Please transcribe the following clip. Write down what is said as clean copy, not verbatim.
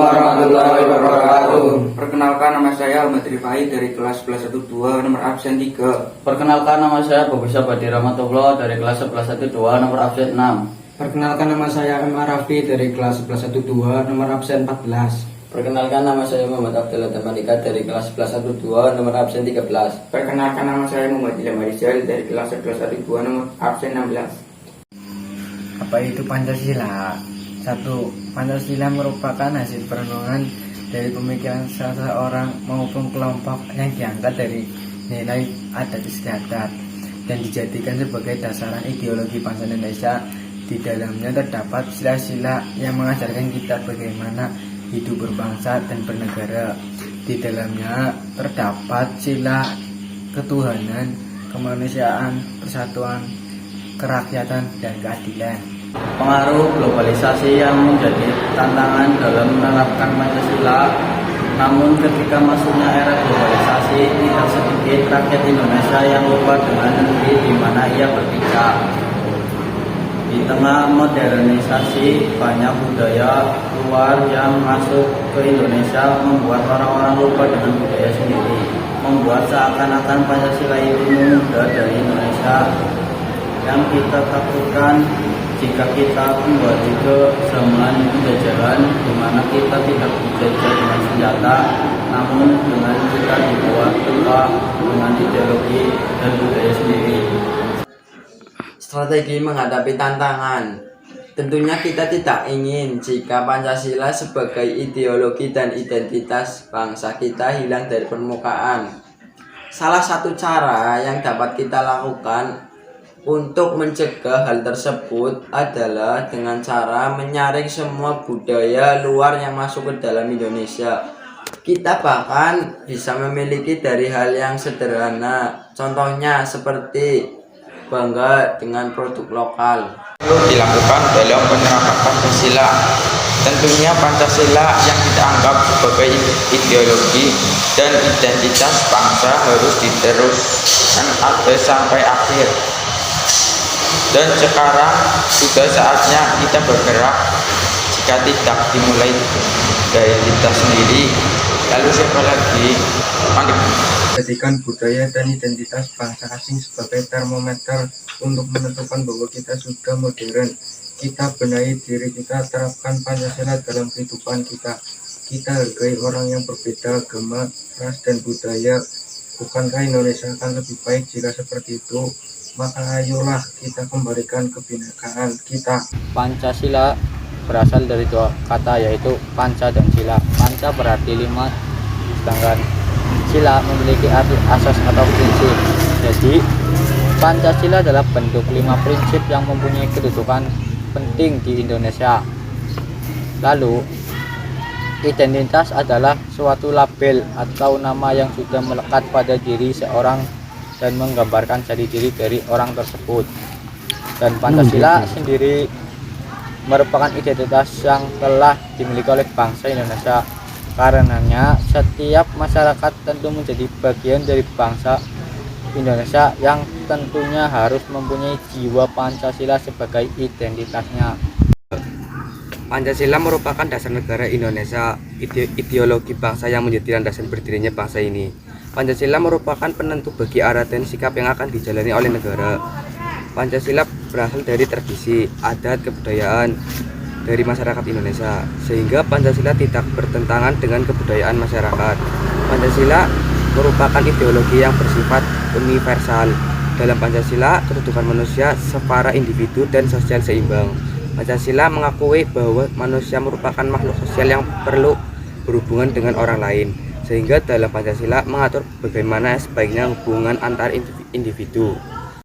warahmatullahi wabarakatuh. Perkenalkan, nama saya Ahmad Rifai dari kelas 1112 nomor absen 3. Perkenalkan, nama saya Bagus Abadi Rahmatullah dari kelas 1112 nomor absen 6. Perkenalkan, nama saya M. Arafi dari kelas 1112 nomor absen 14. Perkenalkan, nama saya Muhammad Abdullah Tamanika dari kelas 1112 nomor absen 13. Perkenalkan, nama saya Muhammad Ilham Rizal dari kelas 1112 nomor absen 16. Apa itu Pancasila? 1. Pancasila merupakan hasil perenungan dari pemikiran seseorang maupun kelompok yang diangkat dari nilai adat istiadat dan dijadikan sebagai dasaran ideologi bangsa Indonesia. Di dalamnya terdapat sila-sila yang mengajarkan kita bagaimana hidup berbangsa dan bernegara. Di dalamnya terdapat sila ketuhanan, kemanusiaan, persatuan, kerakyatan, dan keadilan. Pengaruh globalisasi yang menjadi tantangan dalam menerapkan Pancasila. Namun ketika masuknya era globalisasi, tidak sedikit rakyat Indonesia yang lupa dengan negeri di mana ia berpijak. Di tengah modernisasi, banyak budaya luar yang masuk ke Indonesia membuat orang-orang lupa dengan budaya sendiri, membuat seakan-akan Pancasila itu mundur dari Indonesia. Yang kita takutkan jika kita kembali ke zaman penjajahan, di mana kita tidak dijajah dengan senjata, namun dengan kita dibuat lupa dengan ideologi dan budaya sendiri. Strategi menghadapi tantangan. Tentunya kita tidak ingin jika Pancasila sebagai ideologi dan identitas bangsa kita hilang dari permukaan. Salah satu cara yang dapat kita lakukan untuk mencegah hal tersebut adalah dengan cara menyaring semua budaya luar yang masuk ke dalam Indonesia. Kita bahkan bisa memiliki dari hal yang sederhana, contohnya seperti bangga dengan produk lokal. Perlu dilakukan dalam penerapan Pancasila. Tentunya Pancasila yang kita anggap sebagai ideologi dan identitas bangsa harus diteruskan sampai akhir. Dan sekarang sudah saatnya kita bergerak. Jika tidak dimulai dari kita sendiri, lalu siapa lagi? Jadikan budaya dan identitas bangsa asing sebagai termometer untuk menentukan bahwa kita sudah modern. Kita benahi diri kita, terapkan Pancasila dalam kehidupan kita. Kita hargai orang yang berbeda agama, ras, dan budaya. Bukankah Indonesia akan lebih baik jika seperti itu? Maka ayolah kita kembalikan kebinekaan kita. Pancasila berasal dari dua kata, yaitu panca dan sila. Panca berarti 5, sedangkan sila memiliki arti asas atau prinsip. Jadi Pancasila adalah bentuk 5 prinsip yang mempunyai kedudukan penting di Indonesia. Lalu identitas adalah suatu label atau nama yang sudah melekat pada diri seorang dan menggambarkan jati diri dari orang tersebut. Dan Pancasila sendiri merupakan identitas yang telah dimiliki oleh bangsa Indonesia. Karenanya setiap masyarakat tentu menjadi bagian dari bangsa Indonesia yang tentunya harus mempunyai jiwa Pancasila sebagai identitasnya. Pancasila merupakan dasar negara Indonesia, ideologi bangsa yang menjadi landasan berdirinya bangsa ini. Pancasila merupakan penentu bagi arah dan sikap yang akan dijalani oleh negara. Pancasila berasal dari tradisi, adat, kebudayaan dari masyarakat Indonesia, sehingga Pancasila tidak bertentangan dengan kebudayaan masyarakat. Pancasila merupakan ideologi yang bersifat universal. Dalam Pancasila, kedudukan manusia setara individu dan sosial seimbang. Pancasila mengakui bahwa manusia merupakan makhluk sosial yang perlu berhubungan dengan orang lain, sehingga dalam Pancasila mengatur bagaimana sebaiknya hubungan antar individu.